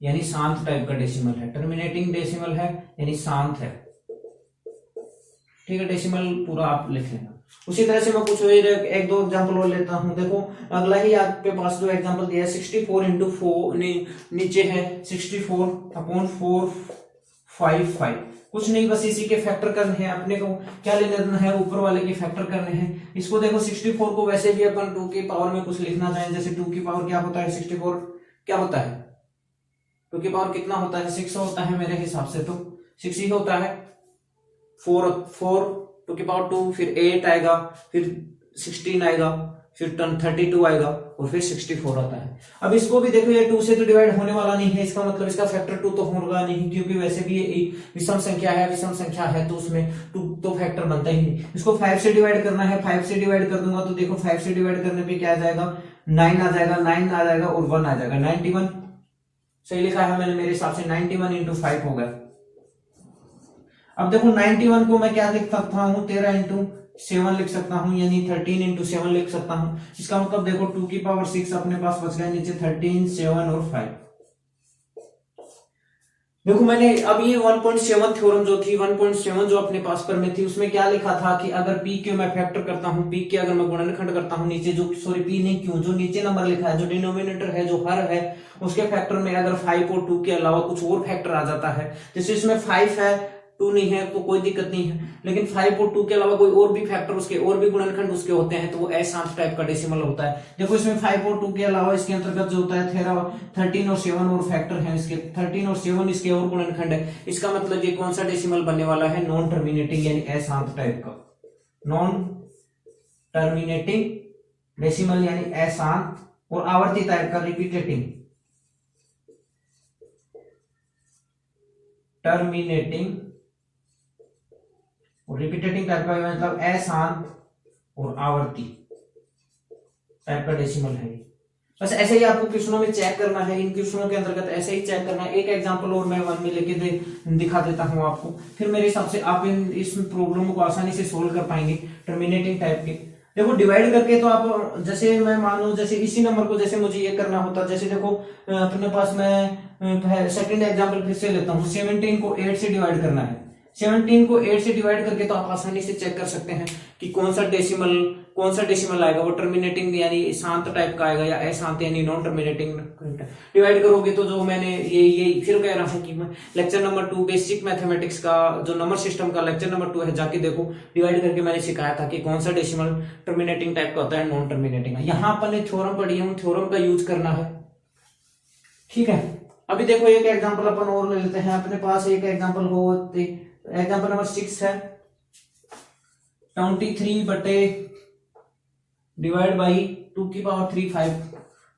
यानी शांत टाइप का डेसिमल है। टर्मिनेटिंग डेसिमल है यानी शांत है, ठीक है। डेसिमल पूरा आप लिख लेना। उसी तरह से मैं कुछ एक दो एग्जांपल और लेता हूं। देखो अगला ही आपके पास जो एग्जांपल दिया है 64 into 4 नीचे है 64/455। कुछ नहीं, बस इसी के फैक्टर करने हैं अपने को। क्या लेना है, ऊपर वाले के फैक्टर करने हैं। इसको देखो 64 को वैसे भी अपन 2 की पावर में कुछ लिखना चाहें, जैसे 2 की पावर क्या होता है, 64 क्या होता है, 2 की पावर कितना होता है, 6 होता है मेरे हिसाब से, तो 6 ही होता है। 4 2 की पावर 2, फिर 8 आएगा, फिर 16 आएगा, फिर 32 आएगा और फिर 64 आता है। अब इसको भी देखो, ये 2 से तो डिवाइड होने वाला नहीं है, इसका मतलब इसका फैक्टर 2 तो होगा नहीं, क्योंकि वैसे भी ये विषम संख्या है तो उसमें 2 तो फैक्टर बनता ही नहीं। इसको 5 से डिवाइड करना है, 5 से डिवाइड कर दूंगा तो देखो 5 से डिवाइड करने पे क्या आ जाएगा, 9 आ जाएगा, 9 आ जाएगा और 1 आ जाएगा, 91 सही लिखा है मैंने मेरे हिसाब से, 91 इंटू 5 हो गया। अब देखो 91 को मैं क्या लिख सकता हूँ, 13 इंटू 7 लिख सकता हूँ, यानी 13 इंटू 7 लिख सकता हूँ। इसका मतलब देखो 2 की पावर 6 अपने पास बच गया नीचे, 13, 7 और 5। देखो मैंने अब ये 1.7 थ्योरम जो थी, 1.7 जो अपने पास पर में थी, उसमें क्या लिखा था कि अगर पी क्यू मैं फैक्टर करता हूं, पी के अगर मैं गुणनखंड करता हूं, नीचे जो सॉरी पी नहीं क्यू, जो नीचे नंबर लिखा है, जो डिनोमिनेटर है, जो हर है, उसके फैक्टर में अगर 5 और 2 के अलावा कुछ और फैक्टर आ जाता है, जैसे इसमें 5 है 2 नहीं है तो कोई दिक्कत नहीं है, लेकिन 5 और 2 के अलावा कोई और भी फैक्टर उसके और भी गुणनखंड उसके होते हैं तो वो अशांत टाइप का डेसिमल होता है। देखो इसमें 5 और 2 के अलावा इसके अंतर्गत जो होता है 13 और 7 और फैक्टर हैं इसके, 13 और 7 इसके और गुणनखंड है। इसका मतलब ये कौन सा डेसिमल बनने वाला है, नॉन टर्मिनेटिंग यानी अशांत टाइप का, नॉन टर्मिनेटिंग डेसिमल यानी अशांत, और आवर्ती टाइप का रिपीटेटिंग, टर्मिनेटिंग और रिपीटेटिंग टाइप का मतलब अशांत और आवर्ती टाइप का डेसिमल है। बस ऐसे ही आपको क्वेश्चनों में चेक करना है, इन क्वेश्चनों के अंतर्गत ऐसे ही चेक करना है। एक एग्जांपल और मैं 1 में लेके दिखा देता हूं आपको, फिर मेरे हिसाब से आप इस प्रॉब्लम को आसानी से सोल्व कर पाएंगे टर्मिनेटिंग टाइप के। देखो डिवाइड करके तो आप, जैसे मैं मान लो जैसे इसी नंबर को जैसे मुझे ये करना होता, जैसे देखो अपने पास मैं सेकंड एग्जांपल फिर से लेता हूँ, 17 को 8 से डिवाइड करना है। 17 को 8 से डिवाइड करके तो आप आसानी से चेक कर सकते हैं कि कौन सा डेसिमल आएगा, वो टर्मिनेटिंग यानी शांत टाइप का आएगा या अशांत यानी नॉन टर्मिनेटिंग। डिवाइड करोगे तो जो मैंने ये फिर कह रहा हूं कि मैं लेक्चर नंबर 2 बेसिक मैथमेटिक्स का जो नंबर सिस्टम का लेक्चर नंबर 2 है, जाके देखो डिवाइड करके मैंने सिखाया था कि कौन सा डेसिमल टर्मिनेटिंग टाइप का होता है, नॉन टर्मिनेटिंग। यहाँ अपन ने थ्योरम पढ़ी है, थ्योरम का यूज करना है, ठीक है। अभी देखो एक एग्जाम्पल अपन और ले लेते हैं, अपने पास एक एग्जाम्पल हो, एग्जाम्पल नंबर 6 है, 23 बटे डिवाइड बाई 2 की पावर 3 5,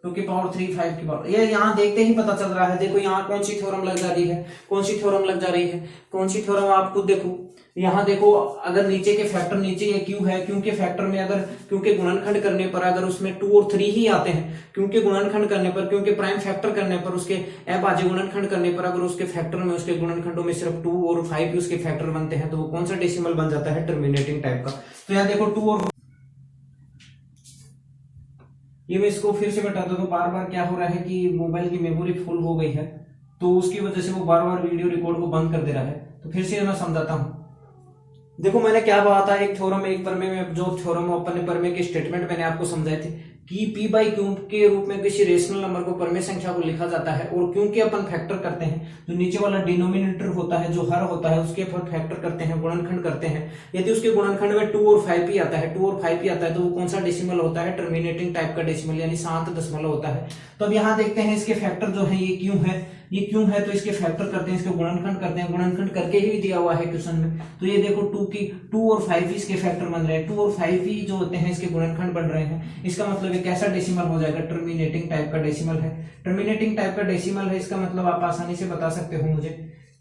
2 की पावर 3 5 की पावर, ये यहाँ देखते ही पता चल रहा है। देखो यहाँ कौन सी थ्योरम लग जा रही है, कौन सी थ्योरम लग जा रही है, कौन सी थ्योरम आप खुद देखो। यहाँ देखो अगर नीचे के फैक्टर, नीचे ये क्यू है, क्यू के फैक्टर में अगर क्यू के गुणनखंड करने पर अगर उसमें 2 और 3 ही आते हैं, क्यू के गुणनखंड करने पर, क्यू के प्राइम फैक्टर करने पर, उसके अभाज्य गुणनखंड करने पर अगर उसके फैक्टर में, उसके गुणनखंडों में सिर्फ 2 और 5 ही उसके फैक्टर बनते हैं, तो वो कौन सा डेसिमल बन जाता है, टर्मिनेटिंग टाइप का। तो यहाँ देखो 2 और, ये मैं इसको फिर से बता दूं तो बार बार क्या हो रहा है कि मोबाइल की मेमोरी फुल हो गई है, तो उसकी वजह से वो बार बार वीडियो रिकॉर्ड को बंद कर दे रहा है। तो फिर से मैं समझाता हूं। देखो मैंने क्या बोला था, एक थ्योरम, एक प्रमेय में, जो थ्योरम अपने प्रमेय के स्टेटमेंट मैंने आपको समझाए थे कि पी बाई क्यू के रूप में किसी रेशनल नंबर को, प्रमेय संख्या को लिखा जाता है, और क्योंकि अपन फैक्टर करते हैं, जो नीचे वाला डिनोमिनेटर होता है, जो हर होता है, उसके अपन फैक्टर करते हैं, गुणनखंड करते हैं। यदि उसके गुणनखंड में 2 और 5 ही आता है, 2 और 5 ही आता है, तो वो कौन सा डेसिमल होता है, टर्मिनेटिंग टाइप का डेसिमल यानी शांत दशमलव होता है। तो अब यहाँ देखते हैं इसके फैक्टर जो है, ये क्यों है, तो इसके फैक्टर करते हैं, इसके गुणनखंड करते हैं, गुणनखंड करके ही दिया हुआ है क्वेश्चन में। तो ये देखो 2 और 5 इसके फैक्टर बन रहे हैं, 2 और 5 ही जो होते हैं इसके गुणनखंड बन रहे हैं। इसका मतलब ये कैसा डेसिमल हो जाएगा, टर्मिनेटिंग टाइप का डेसिमल है। टर्मिनेटिंग टाइप का डेसिमल है, इसका मतलब आप आसानी से बता सकते हो मुझे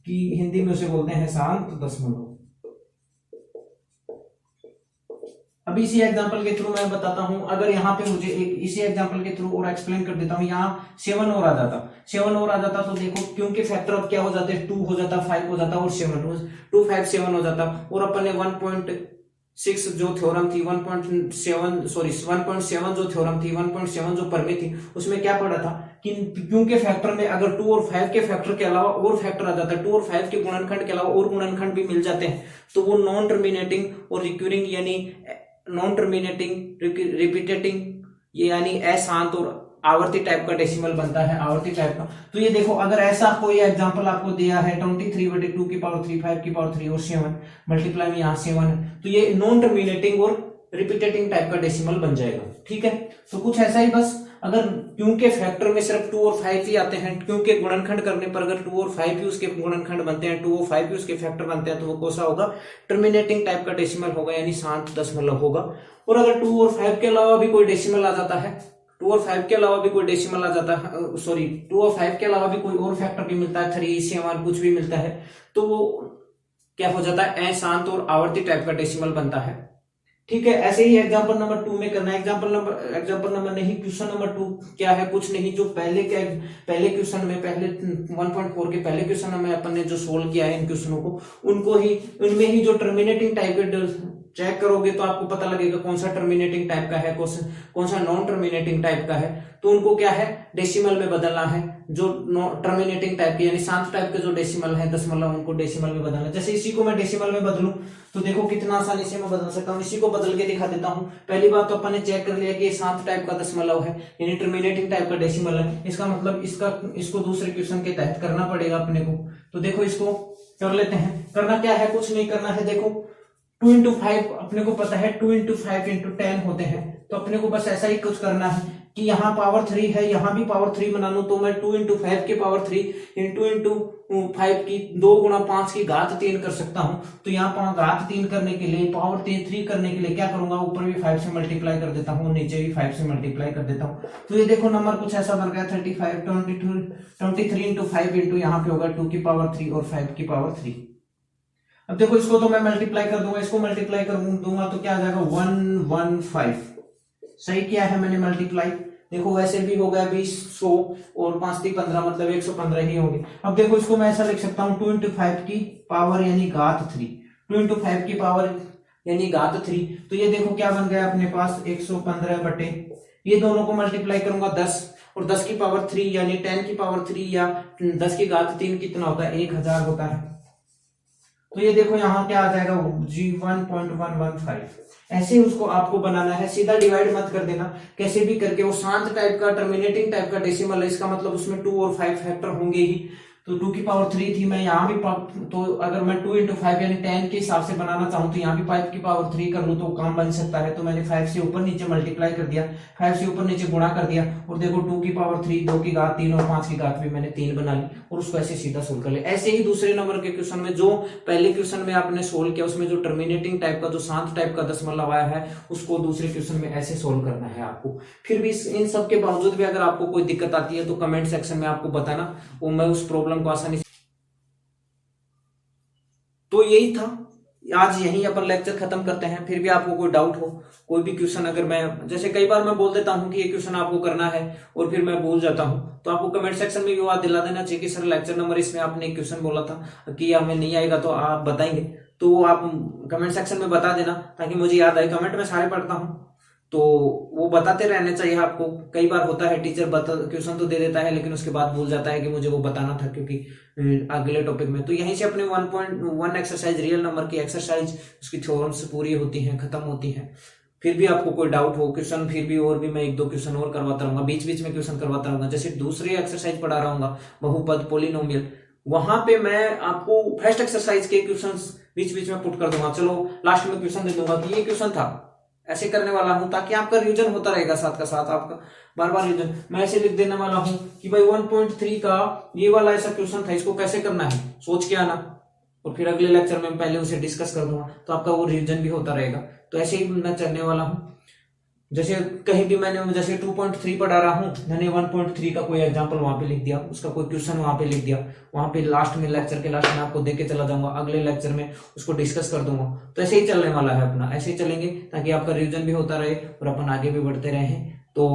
कि हिंदी में उसे बोलते हैं शांत दशमलव। अभी इसी एग्जांपल के थ्रू मैं बताता हूं, अगर यहाँ पे मुझे एक इसी एग्जांपल के थ्रू और एक्सप्लेन कर देता हूं, यहाँ 7 और आ जाता, तो देखो क्योंकि फैक्टर अब क्या हो जाते हैं, 2 हो जाता, 5 हो जाता और 2 5 7 हो जाता। और अपन ने 1.6 जो थ्योरम थी, 1.7 जो थ्योरम थी, 1.7 जो प्रमेय थी, उसमें क्या पढ़ा था कि क्योंकि फैक्टर में अगर 2 और 5 के फैक्टर के अलावा और फैक्टर आ जाता है, 2 और 5 के गुणनखंड के अलावा और गुणनखंड भी मिल जाते हैं, तो वो नॉन टर्मिनेटिंग और रिक्यूरिंग यानी नॉन टर्मिनेटिंग, रिपीटेटिंग यानी अशांत और आवर्ती टाइप का डेसिमल बनता है, आवर्ती टाइप का। तो ये देखो अगर ऐसा कोई एग्जांपल आपको दिया है 23 बटे 2 की पावर 3 5 की पावर 3 और 7 मल्टीप्लाई में यहाँ 7 है, तो ये नॉन टर्मिनेटिंग और रिपीटेटिंग टाइप का डेसिमल बन जाएगा, ठीक है। तो कुछ ऐसा ही बस। अगर क्यू के फैक्टर में सिर्फ 2 और 5 ही आते हैं, क्यू के गुणनखंड करने पर अगर 2 और 5 ही उसके गुणनखंड बनते हैं, 2 और 5 ही उसके फैक्टर बनते हैं, तो वो कौन सा होगा? टर्मिनेटिंग टाइप का डेसिमल होगा, यानी शांत दशमलव होगा। और अगर 2 और 5 के अलावा भी कोई डेसिमल आ जाता है, 2 और 5 के अलावा भी कोई डेसिमल आ जाता है, सॉरी 2 और 5 के अलावा भी कोई और फैक्टर भी मिलता है, 3, 7 कुछ भी मिलता है, तो वो क्या हो जाता है? अशांत और आवर्ती टाइप का डेसिमल बनता है। ठीक है, ऐसे ही एग्जांपल नंबर 2 में करना है। एग्जांपल नंबर नहीं, क्वेश्चन नंबर 2 क्या है? कुछ नहीं, जो पहले क्वेश्चन में, पहले 1.4 के पहले क्वेश्चन में अपन ने जो सोल्व किया है इन क्वेश्चनों को, उनको ही, उनमें ही जो टर्मिनेटिंग टाइप के चेक करोगे तो आपको पता लगेगा कौन सा टर्मिनेटिंग टाइप का है, कौन सा नॉन टर्मिनेटिंग टाइप का है। तो उनको क्या है? डेसिमल में बदलना है। जो टर्मिनेटिंग टाइप के यानी शांत टाइप के जो डेसिमल है दशमलव, उनको डेसिमल में बदलना है। जैसे इसी को मैं डेसिमल में बदलूं तो देखो कितना आसानी से मैं बदल सकता हूँ। इसी को बदल के दिखा देता हूँ। पहली बात तो अपन ने चेक कर लिया कि ये शांत टाइप का दशमलव है, यानी टर्मिनेटिंग टाइप का डेसिमल है। इसका मतलब इसको दूसरे क्वेश्चन के तहत करना पड़ेगा अपने को। तो देखो इसको कर लेते हैं। करना क्या है? कुछ नहीं करना है। देखो 2 into 5 अपने को पता है 2 into 5 into 10 होते हैं, तो अपने को बस ऐसा ही कुछ करना है कि यहाँ पावर 3 है, यहाँ भी पावर 3 बना लूं, तो मैं 2 into 5 की पावर 3 into 5 की 2 गुणा 5 की घात 3 कर सकता हूं। तो यहाँ घात 3 करने के लिए, पावर 3 करने के लिए क्या करूंगा? ऊपर भी 5 से मल्टीप्लाई कर देता हूँ, नीचे भी 5 से मल्टीप्लाई कर देता हूँ। तो ये देखो नंबर कुछ ऐसा बन गया 35, 23 into 5 into यहाँ पे होगा 2 की पावर 3 और 5 की पावर 3। अब देखो इसको तो मैं मल्टीप्लाई कर दूंगा, इसको मल्टीप्लाई कर दूंगा तो क्या आ जाएगा? 115। सही किया है मैंने मल्टीप्लाई। देखो वैसे भी हो गया 20, 100 और 5 3 15 मतलब 115 ही होंगे। अब देखो इसको मैं ऐसा लिख सकता हूँ 2 into 5 की पावर यानी घात 3, 2 into 5 की पावर यानी घात 3। तो ये देखो क्या बन गया अपने पास? 115 बटे, ये दोनों को मल्टीप्लाई करूंगा 10 और 10 की पावर 3 यानी 10 की पावर 3 या 10 की घात 3 कितना होता है? 1000 होता है। तो ये देखो यहाँ क्या आ जाएगा? 1.115। ऐसे ही उसको आपको बनाना है, सीधा डिवाइड मत कर देना, कैसे भी करके। वो शांत टाइप का टर्मिनेटिंग टाइप का डेसिमल है, इसका मतलब उसमें 2 और 5 फैक्टर होंगे ही। तो 2 की पावर 3 थी, मैं यहाँ भी तो अगर मैं 2 into 5 यानी 10 के हिसाब से बनाना चाहूँ तो यहाँ भी 5 की पावर 3 कर लूँ तो काम बन सकता है। तो मैंने 5 से ऊपर नीचे मल्टीप्लाई कर दिया, 5 से ऊपर नीचे गुणा कर दिया, और देखो 2 की पावर 3, 2 की घात 3 और 5 की घात भी मैंने 3 बना ली, और उसको ऐसे सीधा सोल्व कर लिया। ऐसे ही दूसरे नंबर के क्वेश्चन में, जो पहले क्वेश्चन में आपने सोल्व किया, उसमें जो टर्मिनेटिंग टाइप का, जो शांत टाइप का दशमलव आया है, उसको दूसरे क्वेश्चन में ऐसे सोल्व करना है आपको। फिर भी इन सब के बावजूद भी अगर आपको कोई दिक्कत आती है तो कमेंट सेक्शन में आपको बताना, वो मैं उस प्रॉब्लम को आसानी। तो यही था आज, यही अपन लेक्चर खत्म करते हैं। फिर भी आपको कोई डाउट हो, कोई भी क्वेश्चन, अगर मैं जैसे कई बार मैं बोल देता हूं कि ये क्वेश्चन आपको करना है और फिर मैं भूल जाता हूं, तो आपको कमेंट सेक्शन में भी याद दिला देना चाहिए कि सर लेक्चर नंबर इसमें आपने एक क्वेश्चन बोला था कि हमें नहीं आएगा तो आप बताएंगे, तो वो आप कमेंट सेक्शन में बता देना ताकि मुझे याद आए। कमेंट में सारे पढ़ता हूँ, तो वो बताते रहने चाहिए आपको। कई बार होता है टीचर क्वेश्चन तो दे देता है लेकिन उसके बाद भूल जाता है कि मुझे वो बताना था क्योंकि अगले टॉपिक में। तो यहीं से अपने 1.1 एक्सरसाइज, रियल नंबर की एक्सरसाइज, उसकी थ्योरम्स पूरी होती हैं, खत्म होती हैं। फिर भी आपको कोई डाउट हो क्वेश्चन, फिर भी और भी मैं 1-2 क्वेश्चन और करवाता रहूंगा, बीच बीच में क्वेश्चन करवाता रहूंगा। जैसे दूसरी एक्सरसाइज पढ़ा रहूंगा, बहुपद, पोलिनोमियल, वहां पे मैं आपको फर्स्ट एक्सरसाइज के क्वेश्चन बीच बीच में पुट कर दूंगा। चलो लास्ट में क्वेश्चन दे दूंगा कि ये क्वेश्चन था, ऐसे करने वाला हूं ताकि आपका रिवीजन होता रहेगा, साथ का साथ आपका बार बार रिवीजन। मैं ऐसे लिख देने वाला हूं कि भाई 1.3 का ये वाला ऐसा क्वेश्चन था, इसको कैसे करना है सोच के आना, और फिर अगले लेक्चर में पहले उसे डिस्कस कर दूंगा, तो आपका वो रिवीजन भी होता रहेगा। तो ऐसे ही मैं चलने वाला हूं। जैसे कहीं भी मैंने जैसे 2.3 पढ़ा रहा हूं, मैंने 1.3 का कोई एग्जांपल वहां पे लिख दिया, उसका कोई क्वेश्चन वहां पे लिख दिया, वहां पे लास्ट में, लेक्चर के लास्ट में आपको देके चला जाऊंगा, अगले लेक्चर में उसको डिस्कस कर दूंगा। तो ऐसे ही चलने वाला है अपना, ऐसे ही चलेंगे ताकि आपका रिवीजन भी होता रहे और अपन आगे भी बढ़ते रहें। तो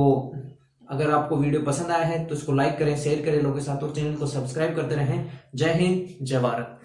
अगर आपको वीडियो पसंद आया है तो इसको लाइक करें, शेयर करें लोगों के साथ, और चैनल को सब्सक्राइब करते रहें। जय हिंद, जय भारत।